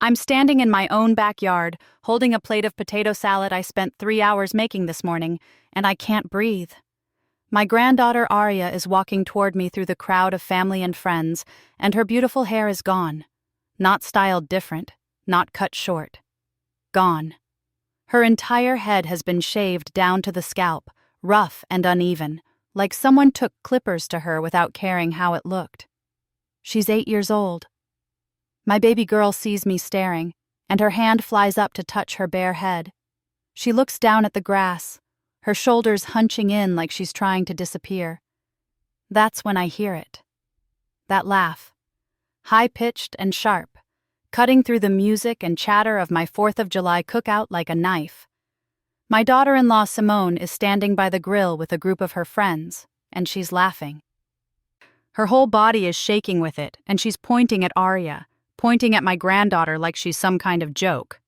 I'm standing in my own backyard, holding a plate of potato salad I spent 3 hours making this morning, and I can't breathe. My granddaughter Aria is walking toward me through the crowd of family and friends, and her beautiful hair is gone. Not styled different, not cut short. Gone. Her entire head has been shaved down to the scalp, rough and uneven, like someone took clippers to her without caring how it looked. She's 8 years old. My baby girl sees me staring, and her hand flies up to touch her bare head. She looks down at the grass, her shoulders hunching in like she's trying to disappear. That's when I hear it. That laugh, high-pitched and sharp, cutting through the music and chatter of my 4th of July cookout like a knife. My daughter-in-law Simone is standing by the grill with a group of her friends, and she's laughing. Her whole body is shaking with it, and she's pointing at Aria, pointing at my granddaughter like she's some kind of joke.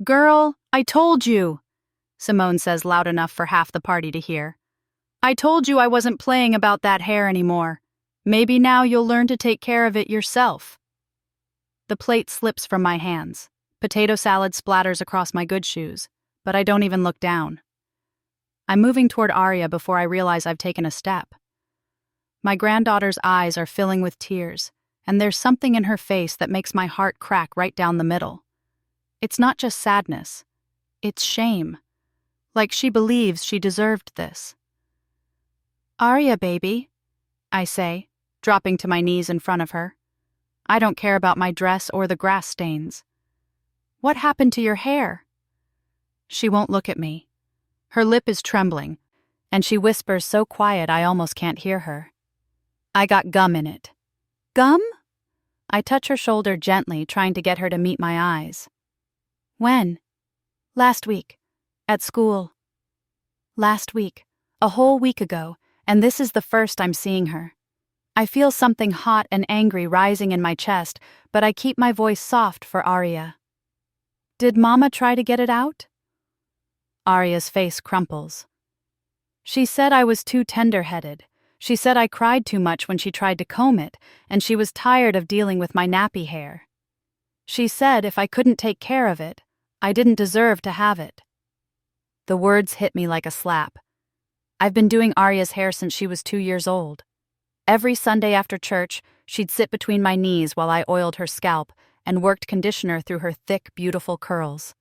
"Girl, I told you," Simone says loud enough for half the party to hear. "I told you I wasn't playing about that hair anymore. Maybe now you'll learn to take care of it yourself." The plate slips from my hands. Potato salad splatters across my good shoes, but I don't even look down. I'm moving toward Aria before I realize I've taken a step. My granddaughter's eyes are filling with tears, and there's something in her face that makes my heart crack right down the middle. It's not just sadness. It's shame. Like she believes she deserved this. "Aria, baby," I say, dropping to my knees in front of her. I don't care about my dress or the grass stains. "What happened to your hair?" She won't look at me. Her lip is trembling, and she whispers so quiet I almost can't hear her. "I got gum in it." "Gum?" I touch her shoulder gently, trying to get her to meet my eyes. "When?" "Last week. At school." Last week. A whole week ago, and this is the first I'm seeing her. I feel something hot and angry rising in my chest, but I keep my voice soft for Aria. "Did Mama try to get it out?" Aria's face crumples. "She said I was too tender-headed. She said I cried too much when she tried to comb it, and she was tired of dealing with my nappy hair. She said if I couldn't take care of it, I didn't deserve to have it." The words hit me like a slap. I've been doing Aria's hair since she was 2 years old. Every Sunday after church, she'd sit between my knees while I oiled her scalp and worked conditioner through her thick, beautiful curls.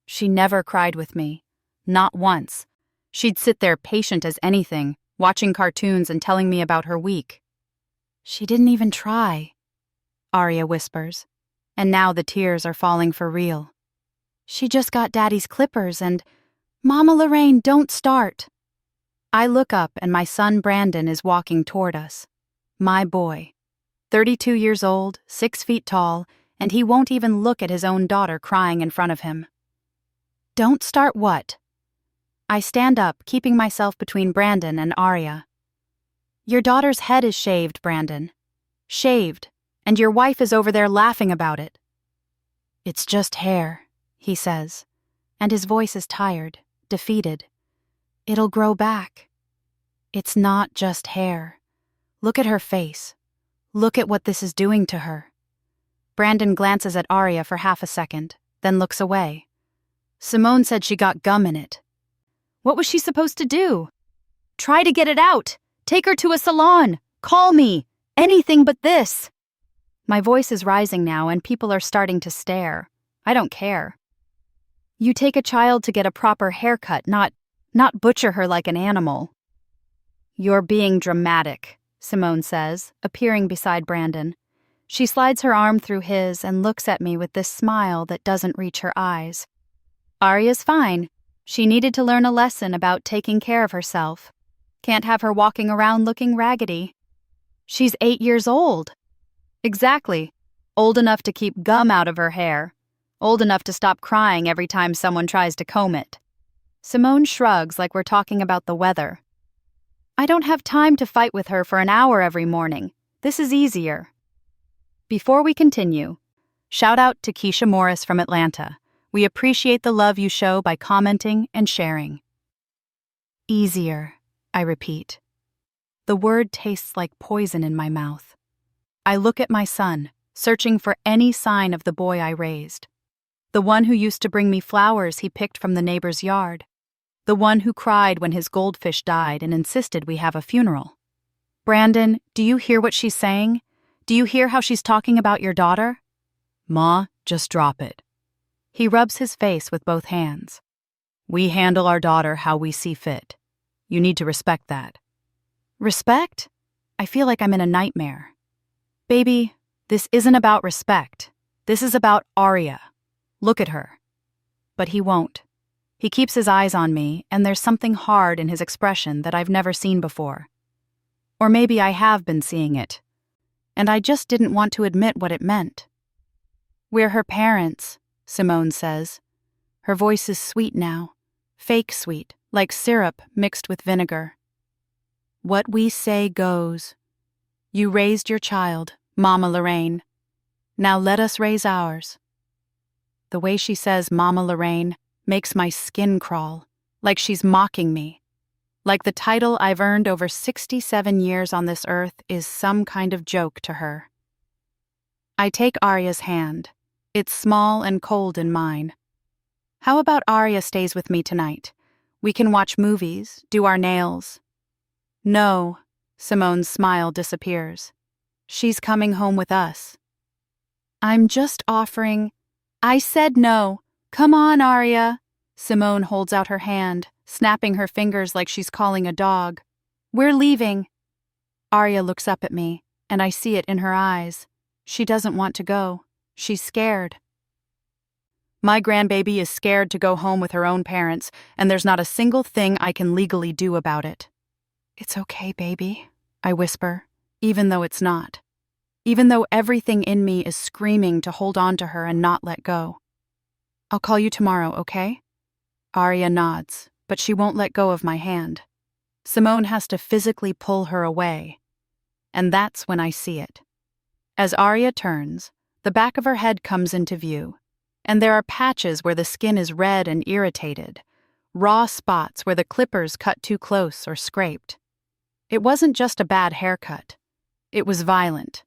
She never cried with me. Not once. She'd sit there patient as anything, watching cartoons and telling me about her week. "She didn't even try," Aria whispers, and now the tears are falling for real. "She just got Daddy's clippers and, Mama Lorraine, don't start." I look up and my son Brandon is walking toward us. My boy. 32 years old, 6 feet tall, and he won't even look at his own daughter crying in front of him. "Don't start what?" I stand up, keeping myself between Brandon and Aria. "Your daughter's head is shaved, Brandon. Shaved, and your wife is over there laughing about it." "It's just hair," he says, and his voice is tired, defeated. "It'll grow back." "It's not just hair. Look at her face. Look at what this is doing to her." Brandon glances at Aria for half a second, then looks away. "Simone said she got gum in it." "What was she supposed to do?" "Try to get it out. Take her to a salon. Call me. Anything but this." My voice is rising now and people are starting to stare. I don't care. "You take a child to get a proper haircut, not butcher her like an animal." "You're being dramatic," Simone says, appearing beside Brandon. She slides her arm through his and looks at me with this smile that doesn't reach her eyes. "Aria's fine. She needed to learn a lesson about taking care of herself. Can't have her walking around looking raggedy." "She's 8 years old." "Exactly. Old enough to keep gum out of her hair. Old enough to stop crying every time someone tries to comb it." Simone shrugs like we're talking about the weather. "I don't have time to fight with her for an hour every morning. This is easier." Before we continue, shout out to Keisha Morris from Atlanta. We appreciate the love you show by commenting and sharing. "Easier," I repeat. The word tastes like poison in my mouth. I look at my son, searching for any sign of the boy I raised. The one who used to bring me flowers he picked from the neighbor's yard. The one who cried when his goldfish died and insisted we have a funeral. Brandon, do you hear what she's saying? Do you hear how she's talking about your daughter? Ma, just drop it. He rubs his face with both hands. We handle our daughter how we see fit. You need to respect that. Respect? I feel like I'm in a nightmare. Baby, this isn't about respect. This is about Arya. Look at her. But he won't. He keeps his eyes on me, and there's something hard in his expression that I've never seen before. Or maybe I have been seeing it, and I just didn't want to admit what it meant. We're her parents, Simone says. Her voice is sweet now, fake sweet, like syrup mixed with vinegar. What we say goes. You raised your child, Mama Lorraine. Now let us raise ours. The way she says Mama Lorraine makes my skin crawl, like she's mocking me. Like the title I've earned over 67 years on this earth is some kind of joke to her. I take Arya's hand. It's small and cold in mine. How about Arya stays with me tonight? We can watch movies, do our nails. No, Simone's smile disappears. She's coming home with us. I'm just offering. I said no. Come on, Arya. Simone holds out her hand, snapping her fingers like she's calling a dog. We're leaving. Arya looks up at me, and I see it in her eyes. She doesn't want to go. She's scared. My grandbaby is scared to go home with her own parents, and there's not a single thing I can legally do about it. It's okay, baby, I whisper, even though it's not. Even though everything in me is screaming to hold on to her and not let go. I'll call you tomorrow, okay? Arya nods, but she won't let go of my hand. Simone has to physically pull her away. And that's when I see it. As Arya turns, the back of her head comes into view, and there are patches where the skin is red and irritated, raw spots where the clippers cut too close or scraped. It wasn't just a bad haircut. It was violent,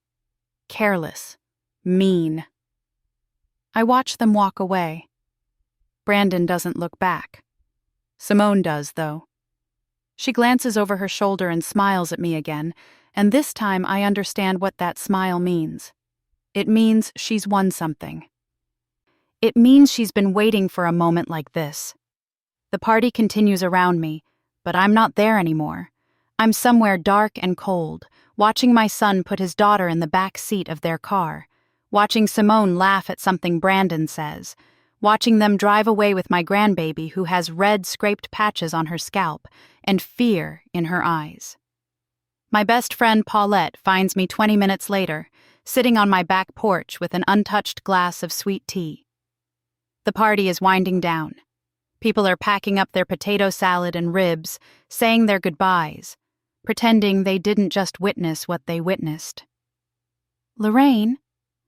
careless, mean. I watch them walk away. Brandon doesn't look back. Simone does, though. She glances over her shoulder and smiles at me again, and this time I understand what that smile means. It means she's won something. It means she's been waiting for a moment like this. The party continues around me, but I'm not there anymore. I'm somewhere dark and cold, watching my son put his daughter in the back seat of their car, watching Simone laugh at something Brandon says, watching them drive away with my grandbaby who has red scraped patches on her scalp and fear in her eyes. My best friend Paulette finds me 20 minutes later, sitting on my back porch with an untouched glass of sweet tea. The party is winding down. People are packing up their potato salad and ribs, saying their goodbyes, pretending they didn't just witness what they witnessed. Lorraine,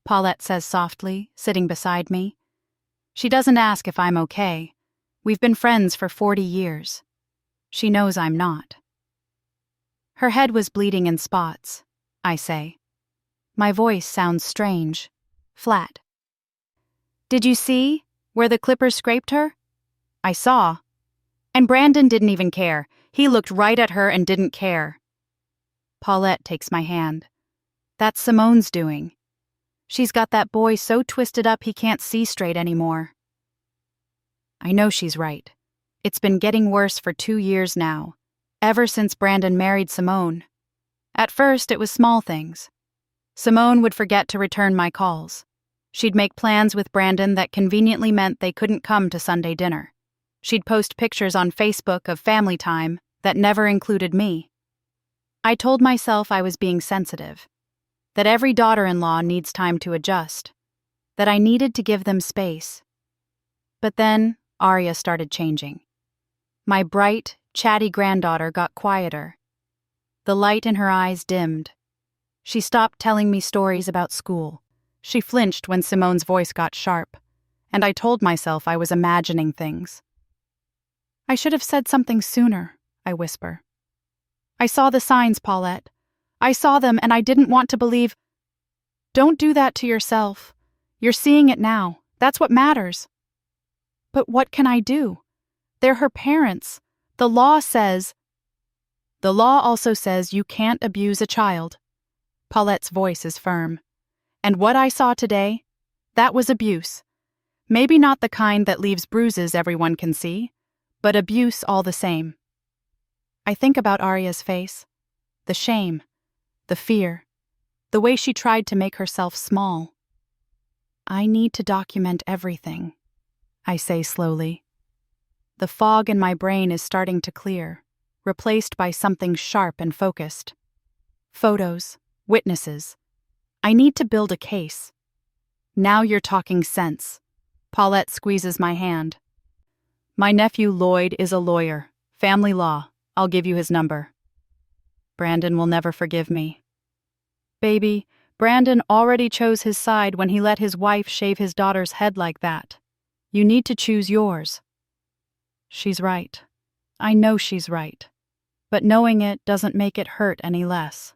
Paulette says softly, sitting beside me. She doesn't ask if I'm okay. We've been friends for 40 years. She knows I'm not. Her head was bleeding in spots, I say. My voice sounds strange, flat. Did you see where the clippers scraped her? I saw. And Brandon didn't even care. He looked right at her and didn't care. Paulette takes my hand. That's Simone's doing. She's got that boy so twisted up he can't see straight anymore. I know she's right. It's been getting worse for 2 years now, ever since Brandon married Simone. At first, it was small things. Simone would forget to return my calls. She'd make plans with Brandon that conveniently meant they couldn't come to Sunday dinner. She'd post pictures on Facebook of family time that never included me. I told myself I was being sensitive, that every daughter-in-law needs time to adjust, that I needed to give them space. But then Arya started changing. My bright, chatty granddaughter got quieter. The light in her eyes dimmed. She stopped telling me stories about school. She flinched when Simone's voice got sharp, and I told myself I was imagining things. I should have said something sooner, I whisper. I saw the signs, Paulette. I saw them and I didn't want to believe. Don't do that to yourself. You're seeing it now. That's what matters. But what can I do? They're her parents. The law also says you can't abuse a child. Paulette's voice is firm. And what I saw today, that was abuse. Maybe not the kind that leaves bruises everyone can see, but abuse all the same. I think about Arya's face. The shame, the fear, the way she tried to make herself small. I need to document everything, I say slowly. The fog in my brain is starting to clear, replaced by something sharp and focused. Photos, witnesses. I need to build a case. Now you're talking sense. Paulette squeezes my hand. My nephew Lloyd is a lawyer. Family law. I'll give you his number. Brandon will never forgive me. Baby, Brandon already chose his side when he let his wife shave his daughter's head like that. You need to choose yours. She's right. I know she's right. But knowing it doesn't make it hurt any less.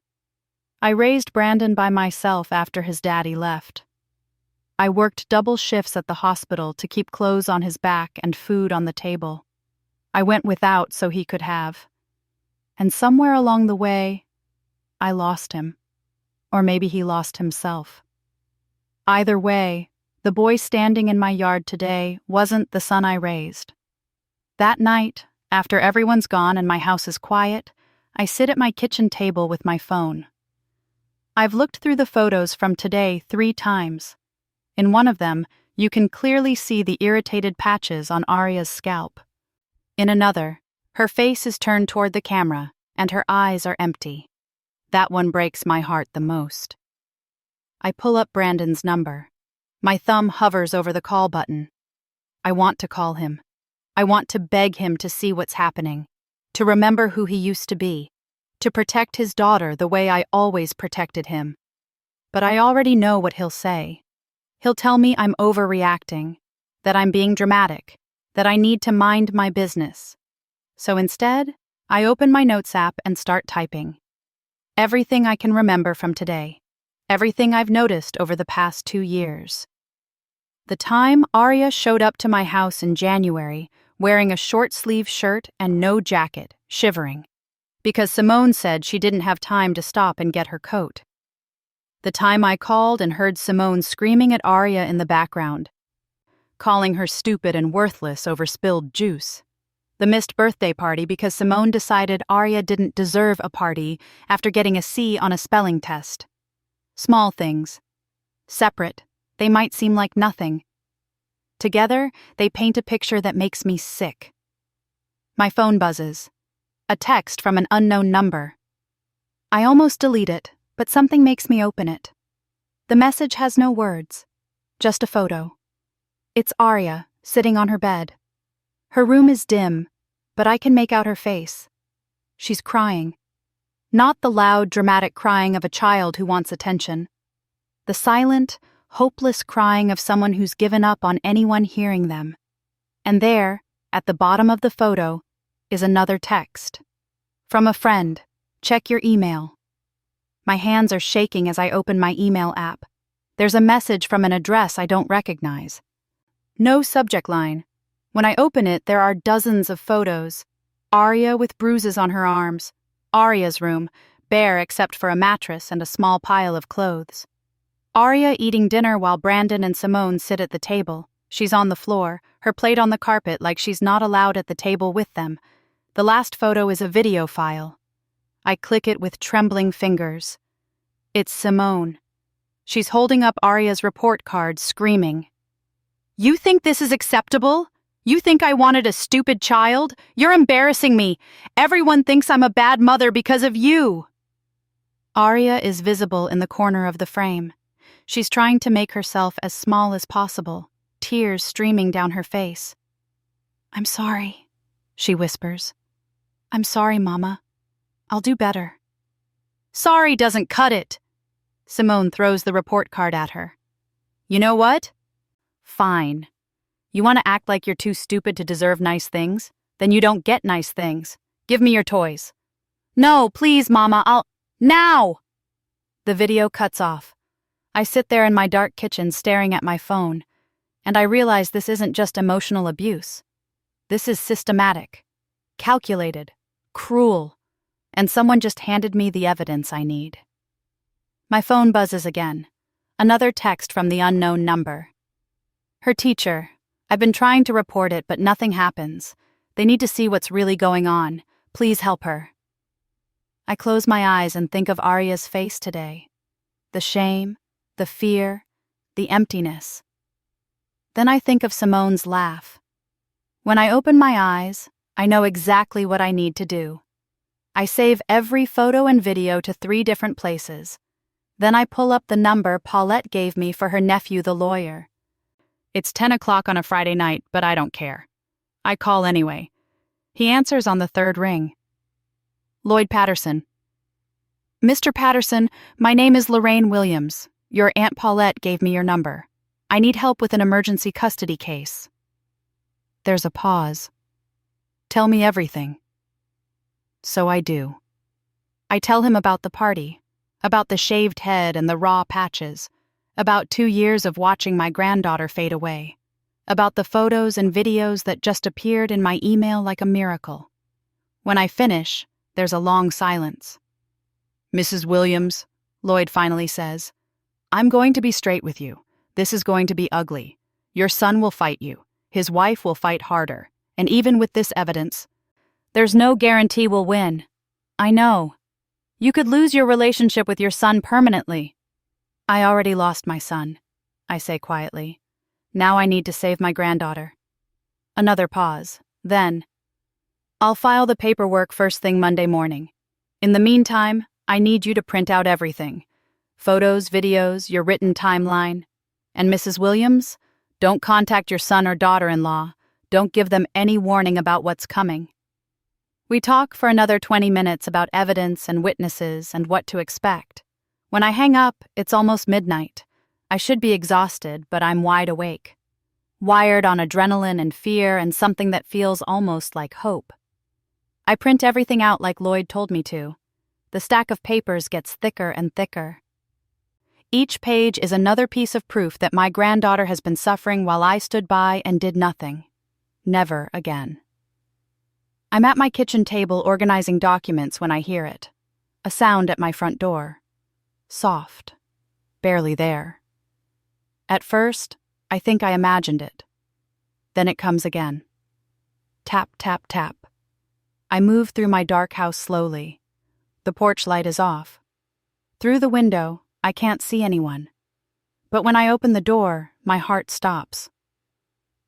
I raised Brandon by myself after his daddy left. I worked double shifts at the hospital to keep clothes on his back and food on the table. I went without so he could have. And somewhere along the way, I lost him. Or maybe he lost himself. Either way, the boy standing in my yard today wasn't the son I raised. That night, after everyone's gone and my house is quiet, I sit at my kitchen table with my phone. I've looked through the photos from today 3 times. In one of them, you can clearly see the irritated patches on Arya's scalp. In another, her face is turned toward the camera and her eyes are empty. That one breaks my heart the most. I pull up Brandon's number. My thumb hovers over the call button. I want to call him. I want to beg him to see what's happening, to remember who he used to be, to protect his daughter the way I always protected him. But I already know what he'll say. He'll tell me I'm overreacting, that I'm being dramatic, that I need to mind my business. So instead, I open my notes app and start typing. Everything I can remember from today. Everything I've noticed over the past 2 years. The time Arya showed up to my house in January, wearing a short-sleeved shirt and no jacket, shivering, because Simone said she didn't have time to stop and get her coat. The time I called and heard Simone screaming at Arya in the background, calling her stupid and worthless over spilled juice. The missed birthday party because Simone decided Arya didn't deserve a party after getting a C on a spelling test. Small things. Separate, they might seem like nothing. Together, they paint a picture that makes me sick. My phone buzzes. A text from an unknown number. I almost delete it, but something makes me open it. The message has no words, just a photo. It's Arya, sitting on her bed. Her room is dim, but I can make out her face. She's crying. Not the loud, dramatic crying of a child who wants attention. The silent, hopeless crying of someone who's given up on anyone hearing them. And there, at the bottom of the photo, is another text. From a friend, check your email. My hands are shaking as I open my email app. There's a message from an address I don't recognize. No subject line. When I open it, there are dozens of photos. Arya with bruises on her arms. Arya's room, bare except for a mattress and a small pile of clothes. Arya eating dinner while Brandon and Simone sit at the table. She's on the floor, her plate on the carpet like she's not allowed at the table with them. The last photo is a video file. I click it with trembling fingers. It's Simone. She's holding up Arya's report card, screaming. You think this is acceptable? You think I wanted a stupid child? You're embarrassing me. Everyone thinks I'm a bad mother because of you. Arya is visible in the corner of the frame. She's trying to make herself as small as possible, tears streaming down her face. I'm sorry, she whispers. I'm sorry, Mama. I'll do better. Sorry doesn't cut it. Simone throws the report card at her. You know what? Fine. You want to act like you're too stupid to deserve nice things? Then you don't get nice things. Give me your toys. No, please, Mama, Now! The video cuts off. I sit there in my dark kitchen staring at my phone, and I realize this isn't just emotional abuse. This is systematic, calculated, cruel, and someone just handed me the evidence I need. My phone buzzes again. Another text from the unknown number. Her teacher. I've been trying to report it, but nothing happens. They need to see what's really going on. Please help her. I close my eyes and think of Arya's face today. The shame, the fear, the emptiness. Then I think of Simone's laugh. When I open my eyes, I know exactly what I need to do. I save every photo and video to 3 different places. Then I pull up the number Paulette gave me for her nephew, the lawyer. It's 10 o'clock on a Friday night, but I don't care. I call anyway. He answers on the 3rd ring. Lloyd Patterson. Mr. Patterson, my name is Lorraine Williams. Your Aunt Paulette gave me your number. I need help with an emergency custody case. There's a pause. Tell me everything. So I do. I tell him about the party, about the shaved head and the raw patches, about 2 years of watching my granddaughter fade away, about the photos and videos that just appeared in my email like a miracle. When I finish, there's a long silence. Mrs. Williams, Lloyd finally says, I'm going to be straight with you. This is going to be ugly. Your son will fight you. His wife will fight harder. And even with this evidence, there's no guarantee we'll win. I know. You could lose your relationship with your son permanently. I already lost my son, I say quietly. Now I need to save my granddaughter. Another pause. Then, I'll file the paperwork first thing Monday morning. In the meantime, I need you to print out everything. Photos, videos, your written timeline. And Mrs. Williams, don't contact your son or daughter-in-law. Don't give them any warning about what's coming. We talk for another 20 minutes about evidence and witnesses and what to expect. When I hang up, it's almost midnight. I should be exhausted, but I'm wide awake. Wired on adrenaline and fear and something that feels almost like hope. I print everything out like Lloyd told me to. The stack of papers gets thicker and thicker. Each page is another piece of proof that my granddaughter has been suffering while I stood by and did nothing. Never again. I'm at my kitchen table organizing documents when I hear it. A sound at my front door. Soft. Barely there. At first, I think I imagined it. Then it comes again. Tap, tap, tap. I move through my dark house slowly. The porch light is off. Through the window, I can't see anyone. But when I open the door, my heart stops.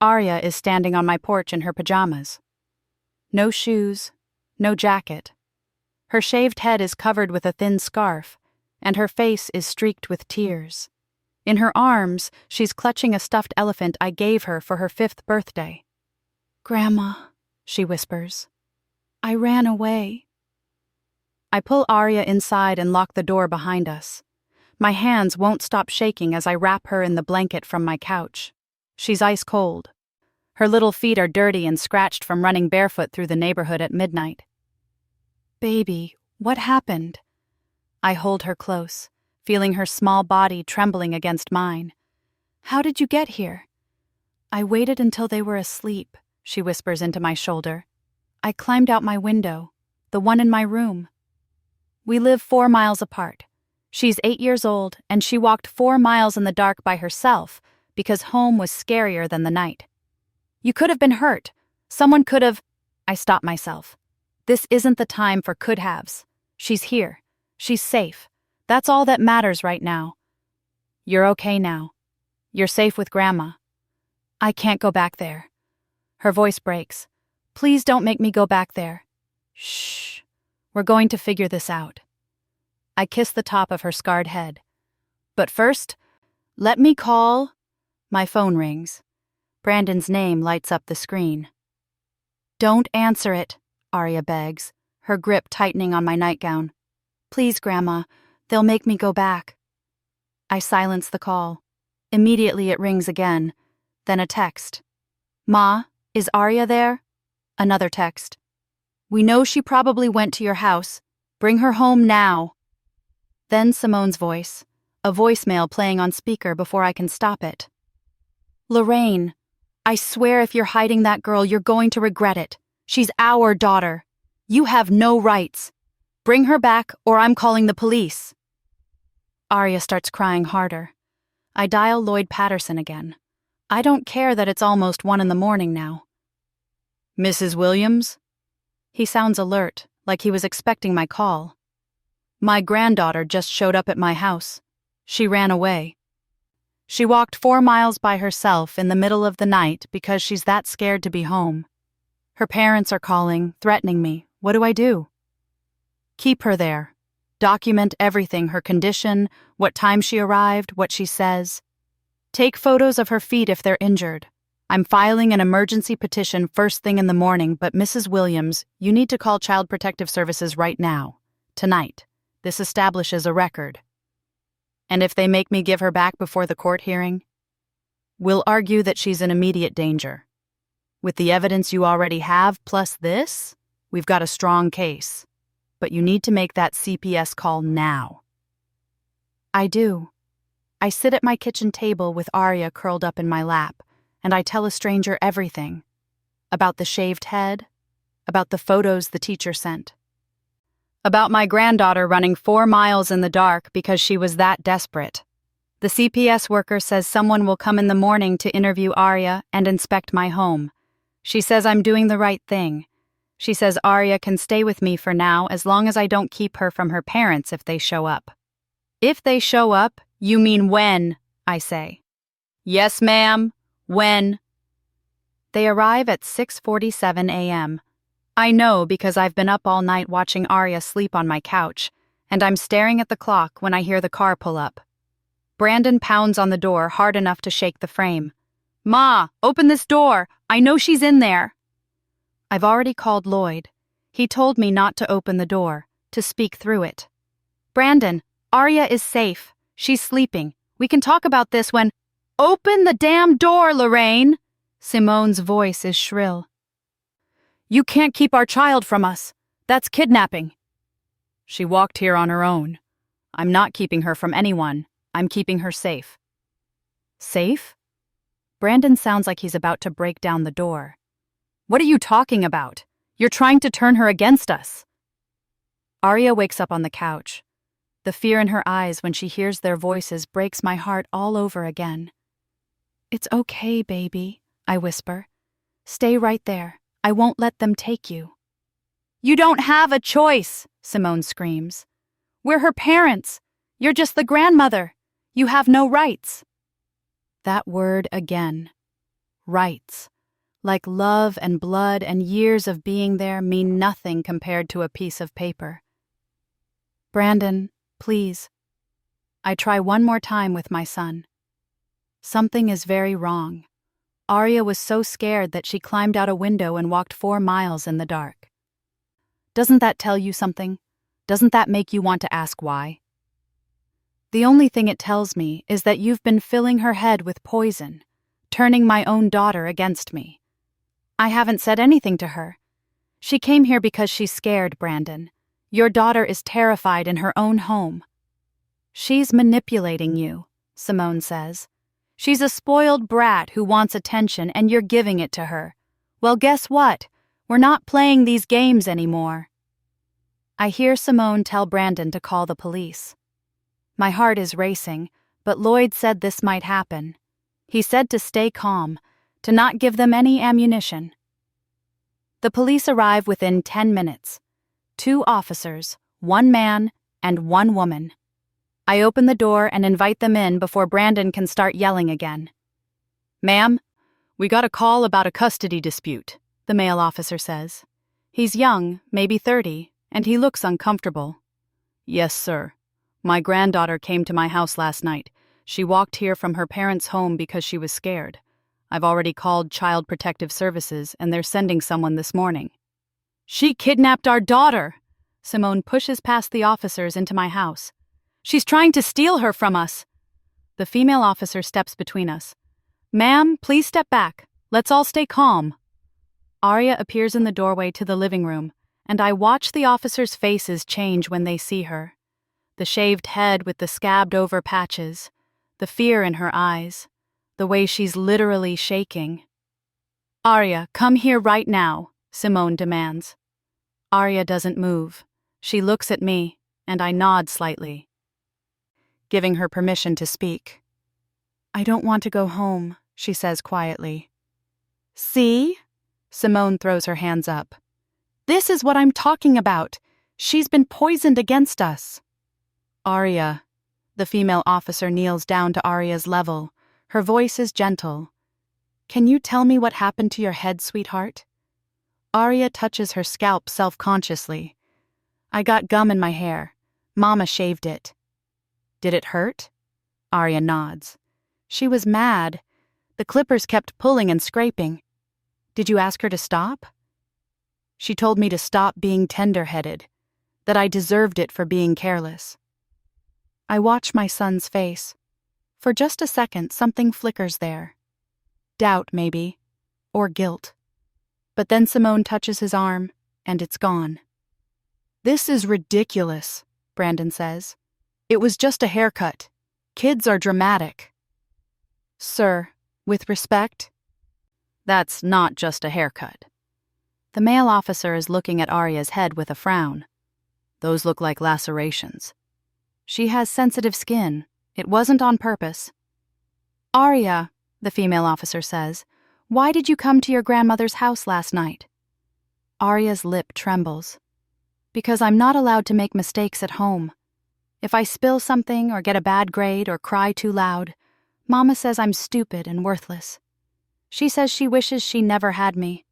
Arya is standing on my porch in her pajamas. No shoes, no jacket. Her shaved head is covered with a thin scarf, and her face is streaked with tears. In her arms, she's clutching a stuffed elephant I gave her for her 5th birthday. "Grandma," she whispers, "I ran away." I pull Arya inside and lock the door behind us. My hands won't stop shaking as I wrap her in the blanket from my couch. She's ice cold. Her little feet are dirty and scratched from running barefoot through the neighborhood at midnight. "Baby, what happened?" I hold her close, feeling her small body trembling against mine. "How did you get here?" "I waited until they were asleep," she whispers into my shoulder. "I climbed out my window, the one in my room." We live 4 miles apart. She's 8 years old, and she walked 4 miles in the dark by herself because home was scarier than the night. You could have been hurt. Someone could have... I stop myself. This isn't the time for could-haves. She's here. She's safe. That's all that matters right now. You're okay now. You're safe with Grandma. I can't go back there. Her voice breaks. Please don't make me go back there. Shh. We're going to figure this out. I kiss the top of her scarred head. But first, let me call... My phone rings. Brandon's name lights up the screen. "Don't answer it," Arya begs, her grip tightening on my nightgown. "Please, Grandma, they'll make me go back." I silence the call. Immediately it rings again, then a text. "Ma, is Arya there?" Another text. "We know she probably went to your house. Bring her home now." Then Simone's voice. a voicemail playing on speaker before I can stop it. Lorraine, I swear if you're hiding that girl, you're going to regret it. She's our daughter. You have no rights. Bring her back or I'm calling the police. Arya starts crying harder. I dial Lloyd Patterson again. I don't care that it's almost 1 a.m. now. Mrs. Williams? He sounds alert, like he was expecting my call. My granddaughter just showed up at my house. She ran away. She walked 4 miles by herself in the middle of the night because she's that scared to be home. Her parents are calling, threatening me. What do I do? Keep her there. Document everything, her condition, what time she arrived, what she says. Take photos of her feet if they're injured. I'm filing an emergency petition first thing in the morning, but Mrs. Williams, you need to call Child Protective Services right now. Tonight. This establishes a record. And if they make me give her back before the court hearing? We'll argue that she's in immediate danger. With the evidence you already have, plus this, we've got a strong case. But you need to make that CPS call now. I do. I sit at my kitchen table with Arya curled up in my lap, and I tell a stranger everything. About the shaved head, about the photos the teacher sent. About my granddaughter running 4 miles in the dark because she was that desperate. The CPS worker says someone will come in the morning to interview Arya and inspect my home. She says I'm doing the right thing. She says Arya can stay with me for now as long as I don't keep her from her parents if they show up. If they show up, you mean when, I say. Yes, ma'am. When? They arrive at 6:47 a.m. I know because I've been up all night watching Arya sleep on my couch, and I'm staring at the clock when I hear the car pull up. Brandon pounds on the door hard enough to shake the frame. Ma, open this door. I know she's in there. I've already called Lloyd. He told me not to open the door, to speak through it. Brandon, Arya is safe. She's sleeping. We can talk about this when— Open the damn door, Lorraine! Simone's voice is shrill. You can't keep our child from us. That's kidnapping. She walked here on her own. I'm not keeping her from anyone. I'm keeping her safe. Safe? Brandon sounds like he's about to break down the door. What are you talking about? You're trying to turn her against us. Arya wakes up on the couch. The fear in her eyes when she hears their voices breaks my heart all over again. It's okay, baby, I whisper. Stay right there. I won't let them take you. You don't have a choice, Simone screams. We're her parents. You're just the grandmother. You have no rights. That word again. Rights. Like love and blood and years of being there mean nothing compared to a piece of paper. Brandon, please. I try one more time with my son. Something is very wrong. Arya was so scared that she climbed out a window and walked 4 miles in the dark. Doesn't that tell you something? Doesn't that make you want to ask why? The only thing it tells me is that you've been filling her head with poison, turning my own daughter against me. I haven't said anything to her. She came here because she's scared, Brandon. Your daughter is terrified in her own home. She's manipulating you, Simone says. She's a spoiled brat who wants attention and you're giving it to her. Well, guess what? We're not playing these games anymore. I hear Simone tell Brandon to call the police. My heart is racing, but Lloyd said this might happen. He said to stay calm, to not give them any ammunition. The police arrive within 10 minutes. 2 officers, 1 man, and 1 woman. I open the door and invite them in before Brandon can start yelling again. Ma'am, we got a call about a custody dispute, the male officer says. He's young, maybe 30, and he looks uncomfortable. Yes, sir. My granddaughter came to my house last night. She walked here from her parents' home because she was scared. I've already called Child Protective Services, and they're sending someone this morning. She kidnapped our daughter! Simone pushes past the officers into my house. She's trying to steal her from us. The female officer steps between us. Ma'am, please step back. Let's all stay calm. Arya appears in the doorway to the living room, and I watch the officers' faces change when they see her. The shaved head with the scabbed-over patches, the fear in her eyes, the way she's literally shaking. "Arya, come here right now," Simone demands. Arya doesn't move. She looks at me, and I nod slightly, giving her permission to speak. "I don't want to go home," she says quietly. "See?" Simone throws her hands up. "This is what I'm talking about. She's been poisoned against us." "Arya." The female officer kneels down to Arya's level. Her voice is gentle. "Can you tell me what happened to your head, sweetheart?" Arya touches her scalp self-consciously. "I got gum in my hair. Mama shaved it." "Did it hurt?" Arya nods. "She was mad. The clippers kept pulling and scraping." "Did you ask her to stop?" "She told me to stop being tender-headed, that I deserved it for being careless." I watch my son's face. For just a second, something flickers there. Doubt, maybe. Or guilt. But then Simone touches his arm, and it's gone. "This is ridiculous," Brandon says. "It was just a haircut. Kids are dramatic." "Sir, with respect, that's not just a haircut." The male officer is looking at Arya's head with a frown. "Those look like lacerations. She has sensitive skin. It wasn't on purpose." "Arya," the female officer says, "why did you come to your grandmother's house last night?" Arya's lip trembles. "Because I'm not allowed to make mistakes at home. If I spill something or get a bad grade or cry too loud, Mama says I'm stupid and worthless. She says she wishes she never had me.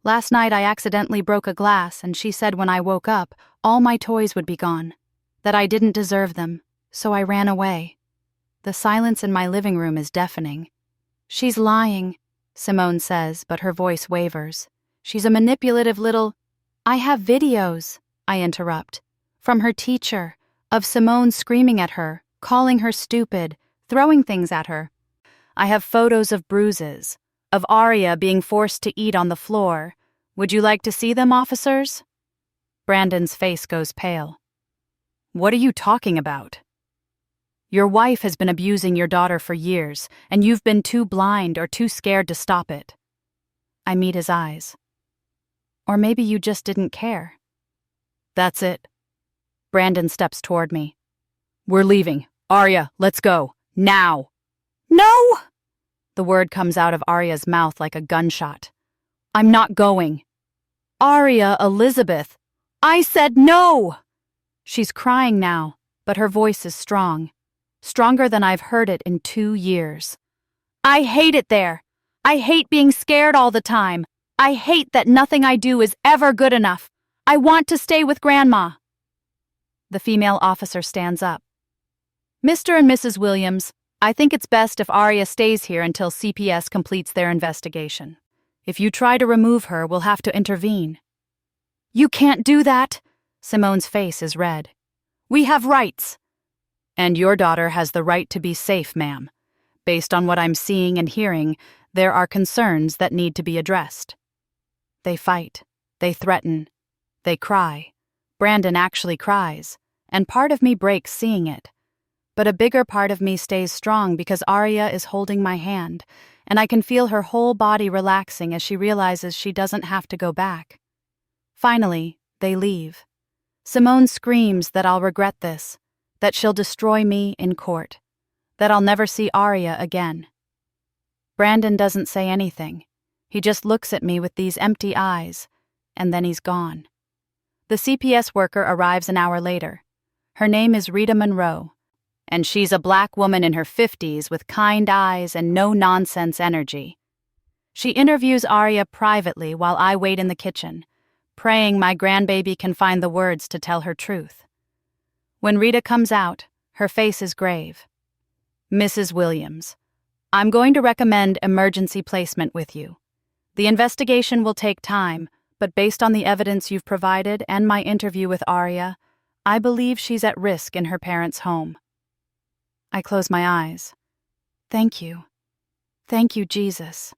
Last night I accidentally broke a glass and she said when I woke up, all my toys would be gone, that I didn't deserve them, so I ran away. The silence in my living room is deafening." "She's lying," Simone says, but her voice wavers. "She's a manipulative little—" "I have videos," I interrupt, "from her teacher, of Simone screaming at her, calling her stupid, throwing things at her. I have photos of bruises, of Arya being forced to eat on the floor. Would you like to see them, officers?" Brandon's face goes pale. "What are you talking about?" "Your wife has been abusing your daughter for years, and you've been too blind or too scared to stop it." I meet his eyes. "Or maybe you just didn't care." "That's it." Brandon steps toward me. "We're leaving. Arya, let's go. Now!" "No!" The word comes out of Arya's mouth like a gunshot. "I'm not going." "Arya, Elizabeth, I said no!" She's crying now, but her voice is strong. Stronger than I've heard it in 2 years. "I hate it there. I hate being scared all the time. I hate that nothing I do is ever good enough. I want to stay with Grandma." The female officer stands up. "Mr. and Mrs. Williams, I think it's best if Arya stays here until CPS completes their investigation. If you try to remove her, we'll have to intervene." "You can't do that." Simone's face is red. "We have rights." "And your daughter has the right to be safe, ma'am. Based on what I'm seeing and hearing, there are concerns that need to be addressed." They fight. They threaten. They cry. Brandon actually cries, and part of me breaks seeing it. But a bigger part of me stays strong because Arya is holding my hand, and I can feel her whole body relaxing as she realizes she doesn't have to go back. Finally, they leave. Simone screams that I'll regret this, that she'll destroy me in court, that I'll never see Arya again. Brandon doesn't say anything. He just looks at me with these empty eyes, and then he's gone. The CPS worker arrives an hour later. Her name is Rita Monroe, and she's a black woman in her 50s with kind eyes and no-nonsense energy. She interviews Arya privately while I wait in the kitchen, praying my grandbaby can find the words to tell her truth. When Rita comes out, her face is grave. "Mrs. Williams, I'm going to recommend emergency placement with you. The investigation will take time, but based on the evidence you've provided and my interview with Arya, I believe she's at risk in her parents' home." I close my eyes. Thank you. Thank you, Jesus.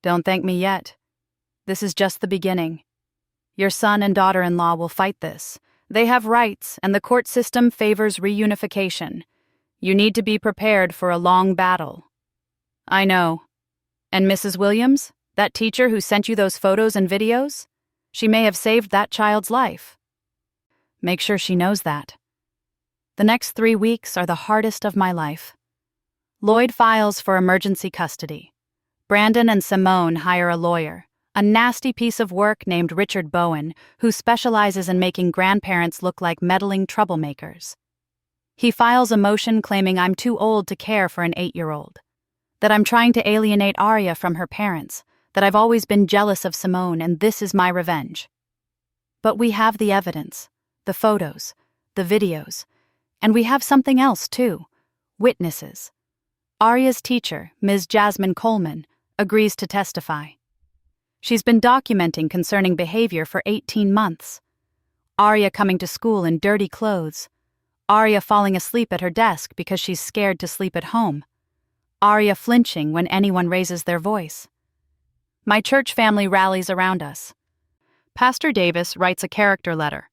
"Don't thank me yet. This is just the beginning. Your son and daughter-in-law will fight this. They have rights, and the court system favors reunification. You need to be prepared for a long battle." "I know. And Mrs. Williams, that teacher who sent you those photos and videos? She may have saved that child's life." "Make sure she knows that." The next 3 weeks are the hardest of my life. Lloyd files for emergency custody. Brandon and Simone hire a lawyer, a nasty piece of work named Richard Bowen, who specializes in making grandparents look like meddling troublemakers. He files a motion claiming I'm too old to care for an 8-year-old, that I'm trying to alienate Arya from her parents, that I've always been jealous of Simone and this is my revenge. But we have the evidence, the photos, the videos, and we have something else too, witnesses. Arya's teacher, Ms. Jasmine Coleman, agrees to testify. She's been documenting concerning behavior for 18 months. Arya coming to school in dirty clothes. Arya falling asleep at her desk because she's scared to sleep at home. Arya flinching when anyone raises their voice. My church family rallies around us. Pastor Davis writes a character letter.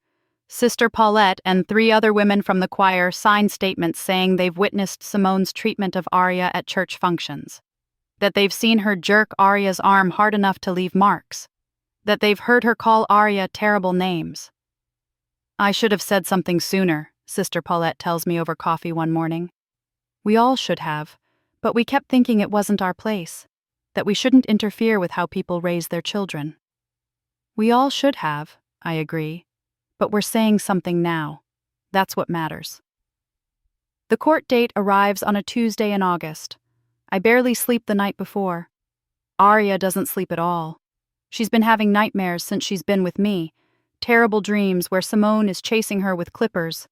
Sister Paulette and 3 other women from the choir sign statements saying they've witnessed Simone's treatment of Arya at church functions, that they've seen her jerk Arya's arm hard enough to leave marks, that they've heard her call Arya terrible names. "I should have said something sooner," Sister Paulette tells me over coffee one morning. "We all should have, but we kept thinking it wasn't our place, that we shouldn't interfere with how people raise their children." "We all should have," I agree, "but we're saying something now. That's what matters." The court date arrives on a Tuesday in August. I barely sleep the night before. Arya doesn't sleep at all. She's been having nightmares since she's been with me, terrible dreams where Simone is chasing her with clippers,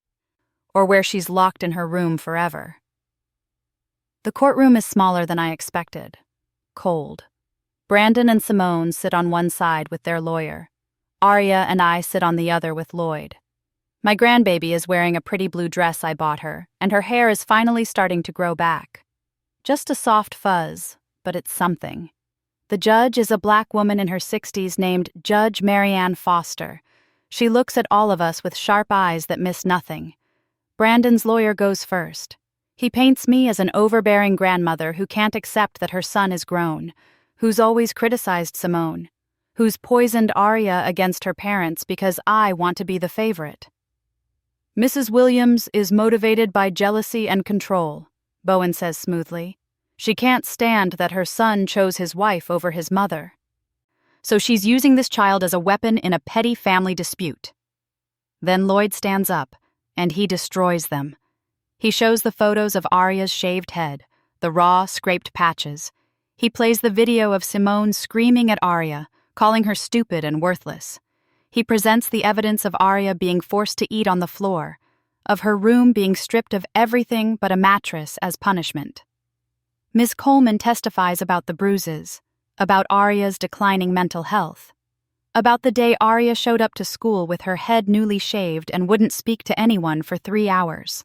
or where she's locked in her room forever. The courtroom is smaller than I expected. Cold. Brandon and Simone sit on one side with their lawyer. Arya and I sit on the other with Lloyd. My grandbaby is wearing a pretty blue dress I bought her, and her hair is finally starting to grow back. Just a soft fuzz, but it's something. The judge is a black woman in her 60s named Judge Marianne Foster. She looks at all of us with sharp eyes that miss nothing. Brandon's lawyer goes first. He paints me as an overbearing grandmother who can't accept that her son is grown, who's always criticized Simone, who's poisoned Arya against her parents because I want to be the favorite. "Mrs. Williams is motivated by jealousy and control," Bowen says smoothly. "She can't stand that her son chose his wife over his mother. So she's using this child as a weapon in a petty family dispute." Then Lloyd stands up, and he destroys them. He shows the photos of Arya's shaved head, the raw, scraped patches. He plays the video of Simone screaming at Arya, calling her stupid and worthless. He presents the evidence of Arya being forced to eat on the floor, of her room being stripped of everything but a mattress as punishment. Ms. Coleman testifies about the bruises, about Arya's declining mental health, about the day Arya showed up to school with her head newly shaved and wouldn't speak to anyone for 3 hours.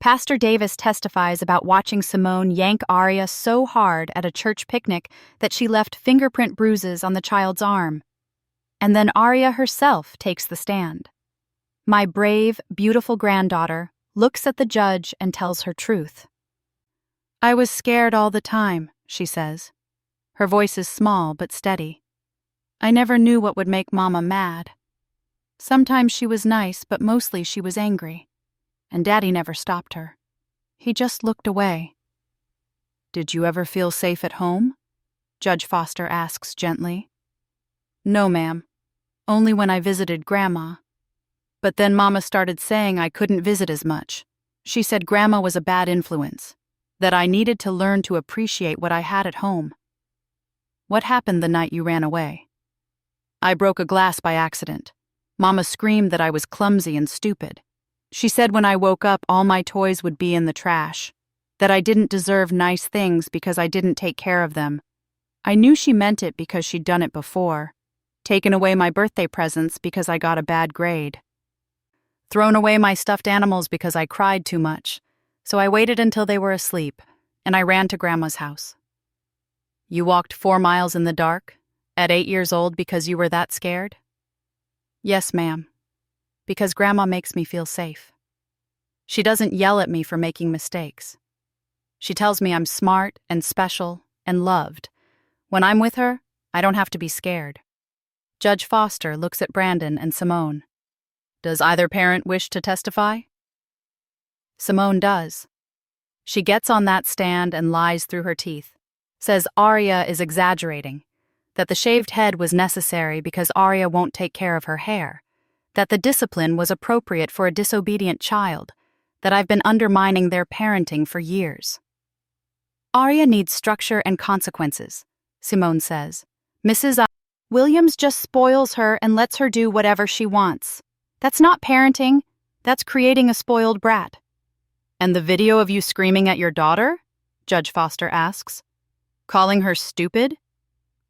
Pastor Davis testifies about watching Simone yank Arya so hard at a church picnic that she left fingerprint bruises on the child's arm. And then Arya herself takes the stand. My brave, beautiful granddaughter looks at the judge and tells her truth. "I was scared all the time," she says. Her voice is small but steady. "I never knew what would make Mama mad. Sometimes she was nice, but mostly she was angry. And Daddy never stopped her. He just looked away." "Did you ever feel safe at home?" Judge Foster asks gently. "No, ma'am. Only when I visited Grandma. But then Mama started saying I couldn't visit as much. She said Grandma was a bad influence, that I needed to learn to appreciate what I had at home." "What happened the night you ran away?" "I broke a glass by accident. Mama screamed that I was clumsy and stupid. She said when I woke up all my toys would be in the trash, that I didn't deserve nice things because I didn't take care of them. I knew she meant it because she'd done it before, taken away my birthday presents because I got a bad grade, thrown away my stuffed animals because I cried too much, so I waited until they were asleep, and I ran to Grandma's house." "You walked 4 miles in the dark, at 8 years old because you were that scared?" "Yes, ma'am." Because Grandma makes me feel safe. She doesn't yell at me for making mistakes. She tells me I'm smart and special and loved. When I'm with her, I don't have to be scared. Judge Foster looks at Brandon and Simone. Does either parent wish to testify? Simone does. She gets on that stand and lies through her teeth, says Arya is exaggerating, that the shaved head was necessary because Arya won't take care of her hair, that the discipline was appropriate for a disobedient child, that I've been undermining their parenting for years. Arya needs structure and consequences, Simone says. Mrs. Williams just spoils her and lets her do whatever she wants. That's not parenting, that's creating a spoiled brat. And the video of you screaming at your daughter? Judge Foster asks. Calling her stupid?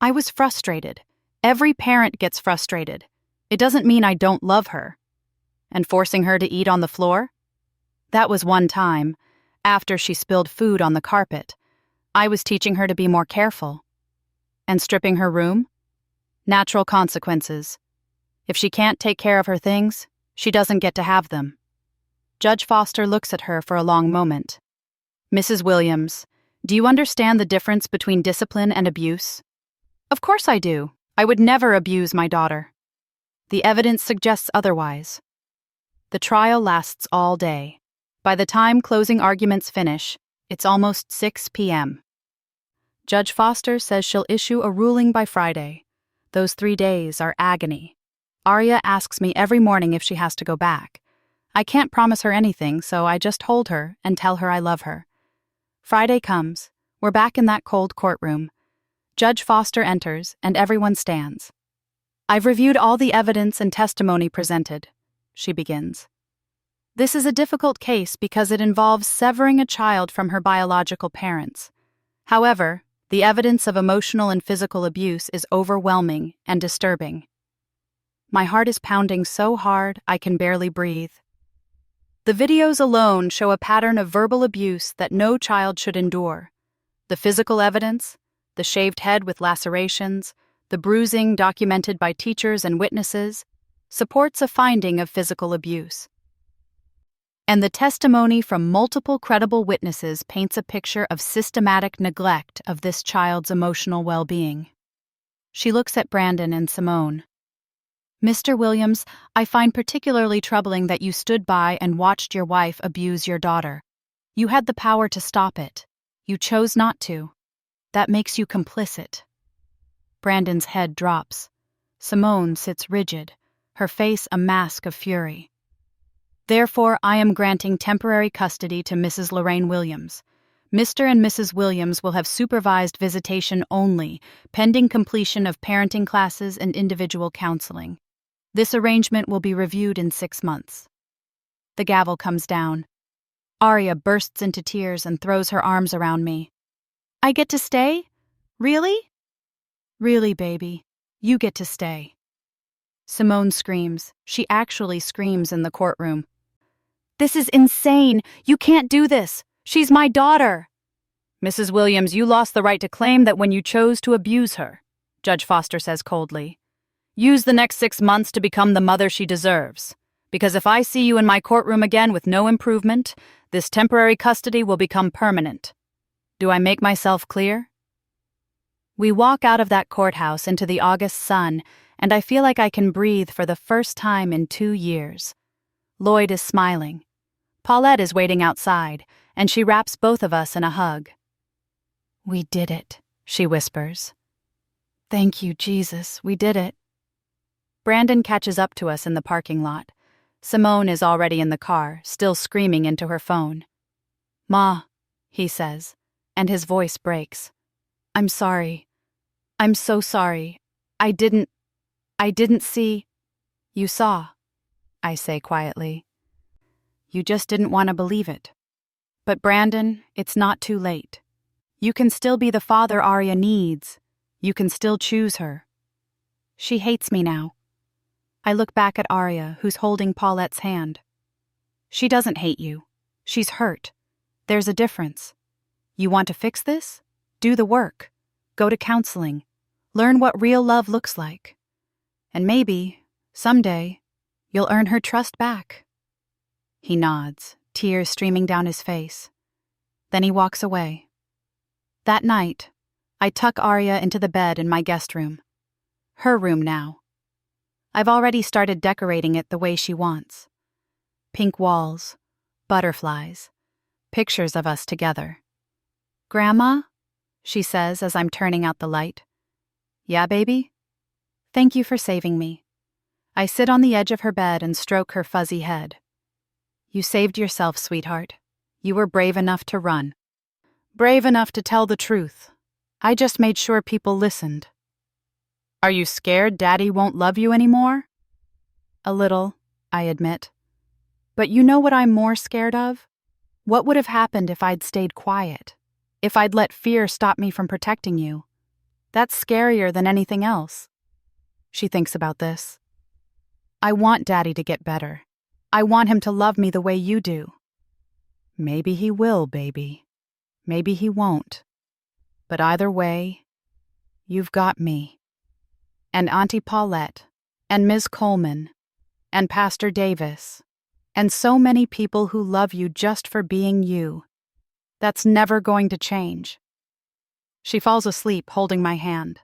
I was frustrated. Every parent gets frustrated. It doesn't mean I don't love her. And forcing her to eat on the floor? That was one time, after she spilled food on the carpet. I was teaching her to be more careful. And stripping her room? Natural consequences. If she can't take care of her things, she doesn't get to have them. Judge Foster looks at her for a long moment. Mrs. Williams, do you understand the difference between discipline and abuse? Of course I do. I would never abuse my daughter. The evidence suggests otherwise. The trial lasts all day. By the time closing arguments finish, it's almost 6 p.m. Judge Foster says she'll issue a ruling by Friday. Those 3 days are agony. Arya asks me every morning if she has to go back. I can't promise her anything, so I just hold her and tell her I love her. Friday comes. We're back in that cold courtroom. Judge Foster enters, and everyone stands. I've reviewed all the evidence and testimony presented, she begins. This is a difficult case because it involves severing a child from her biological parents. However, the evidence of emotional and physical abuse is overwhelming and disturbing. My heart is pounding so hard I can barely breathe. The videos alone show a pattern of verbal abuse that no child should endure. The physical evidence, the shaved head with lacerations, the bruising documented by teachers and witnesses, supports a finding of physical abuse. And the testimony from multiple credible witnesses paints a picture of systematic neglect of this child's emotional well-being. She looks at Brandon and Simone. Mr. Williams, I find particularly troubling that you stood by and watched your wife abuse your daughter. You had the power to stop it. You chose not to. That makes you complicit. Brandon's head drops. Simone sits rigid, her face a mask of fury. Therefore, I am granting temporary custody to Mrs. Lorraine Williams. Mr. and Mrs. Williams will have supervised visitation only, pending completion of parenting classes and individual counseling. This arrangement will be reviewed in 6 months. The gavel comes down. Arya bursts into tears and throws her arms around me. I get to stay? Really? Really, baby. You get to stay. Simone screams. She actually screams in the courtroom. This is insane. You can't do this. She's my daughter. Mrs. Williams, you lost the right to claim that when you chose to abuse her, Judge Foster says coldly. Use the next 6 months to become the mother she deserves. Because if I see you in my courtroom again with no improvement, this temporary custody will become permanent. Do I make myself clear? We walk out of that courthouse into the August sun, and I feel like I can breathe for the first time in 2 years. Lloyd is smiling. Paulette is waiting outside, and she wraps both of us in a hug. We did it, she whispers. Thank you, Jesus, we did it. Brandon catches up to us in the parking lot. Simone is already in the car, still screaming into her phone. Ma, he says, and his voice breaks. I'm sorry. I'm so sorry. I didn't see. You saw, I say quietly. You just didn't want to believe it. But Brandon, it's not too late. You can still be the father Arya needs. You can still choose her. She hates me now. I look back at Arya, who's holding Paulette's hand. She doesn't hate you. She's hurt. There's a difference. You want to fix this? Do the work. Go to counseling. Learn what real love looks like. And maybe, someday, You'll earn her trust back." He nods, tears streaming down his face. Then he walks away. That night, I tuck Arya into the bed in my guest room. Her room now. I've already started decorating it the way she wants. Pink walls, butterflies, pictures of us together. "Grandma?" she says as I'm turning out the light. "Yeah, baby?" "Thank you for saving me." I sit on the edge of her bed and stroke her fuzzy head. "You saved yourself, sweetheart. You were brave enough to run. Brave enough to tell the truth. I just made sure people listened." "Are you scared Daddy won't love you anymore?" "A little," I admit. "But you know what I'm more scared of? What would have happened if I'd stayed quiet? If I'd let fear stop me from protecting you? That's scarier than anything else." She thinks about this. "I want Daddy to get better. I want him to love me the way you do." "Maybe he will, baby. Maybe he won't. But either way, you've got me. And Auntie Paulette, and Ms. Coleman, and Pastor Davis, and so many people who love you just for being you. That's never going to change." She falls asleep holding my hand.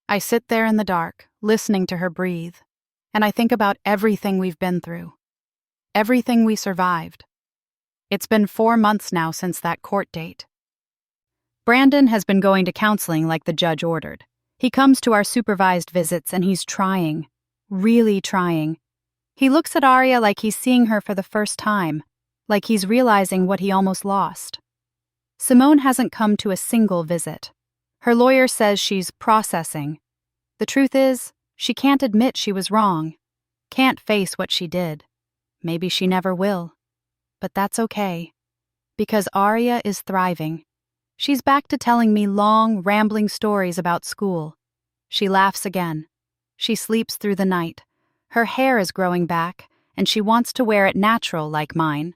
I sit there in the dark, listening to her breathe, and I think about everything we've been through. Everything we survived. It's been 4 months now since that court date. Brandon has been going to counseling like the judge ordered. He comes to our supervised visits and he's trying, really trying. He looks at Arya like he's seeing her for the first time, like he's realizing what he almost lost. Simone hasn't come to a single visit. Her lawyer says she's processing. The truth is, she can't admit she was wrong, can't face what she did. Maybe she never will. But that's okay, because Arya is thriving. She's back to telling me long, rambling stories about school. She laughs again. She sleeps through the night. Her hair is growing back, and she wants to wear it natural like mine.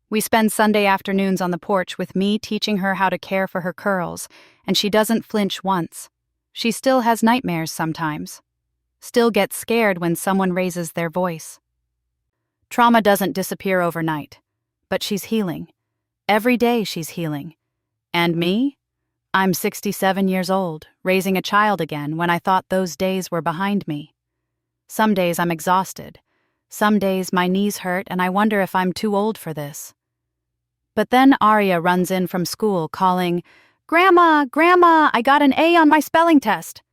We spend Sunday afternoons on the porch with me teaching her how to care for her curls, and she doesn't flinch once. She still has nightmares sometimes. Still gets scared when someone raises their voice. Trauma doesn't disappear overnight, but she's healing. Every day she's healing. And me? I'm 67 years old, raising a child again when I thought those days were behind me. Some days I'm exhausted. Some days my knees hurt and I wonder if I'm too old for this. But then Arya runs in from school calling, "Grandma, Grandma, I got an A on my spelling test,"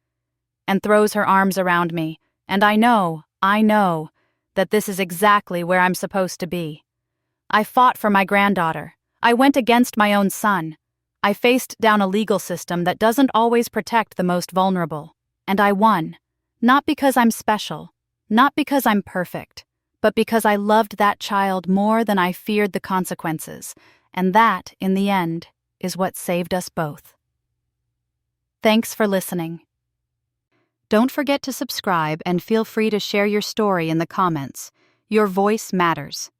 and throws her arms around me, and I know that this is exactly where I'm supposed to be. I fought for my granddaughter. I went against my own son. I faced down a legal system that doesn't always protect the most vulnerable. And I won. Not because I'm special. Not because I'm perfect. But because I loved that child more than I feared the consequences. And that, in the end, is what saved us both. Thanks for listening. Don't forget to subscribe and feel free to share your story in the comments. Your voice matters.